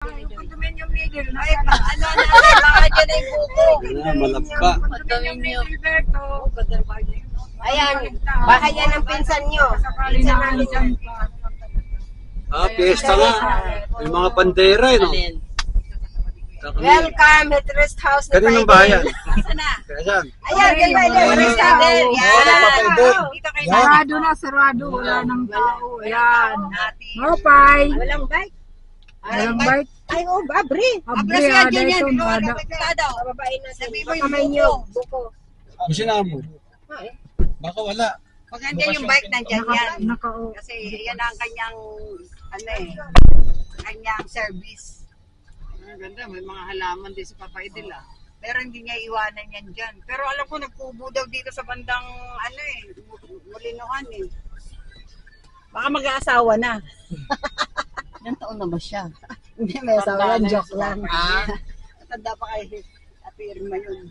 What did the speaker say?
Condominium leader. Ay, ano na, baka dyan ay buko. Malagpa. Condominium leader to. Ayan, bahay yan ng pinsan nyo. Pinsan namin dyan pa. Piyesta nga. May mga bandera, no? Welcome at rest house ni Kaninong bayan? Asa na? Ayan. Ayan, kay Paidel. Rest house. Dito kay sarado na, sarado. Wala nang tao. Ayan. Mopay. Walang bike. Walang bike. Ay, oh, abri. Abri, ada ito. Babae na sabi mo yung buko. Kasi na mo. Baka wala. Pag nandiyan yung bike, nandiyan yan. Nakao. Kasi yan ang kanyang, kanyang service. Ang ganda, may mga halaman din si Papa Idil Pero hindi niya iwanan yan dyan. Pero alam ko, nagpubo daw dito sa bandang, Mulinoan Baka mag-aasawa na. Ilang taon na ba siya? Hindi, may asawa yan, joke lang. Ah. Matanda pa kay Ate Irma yun.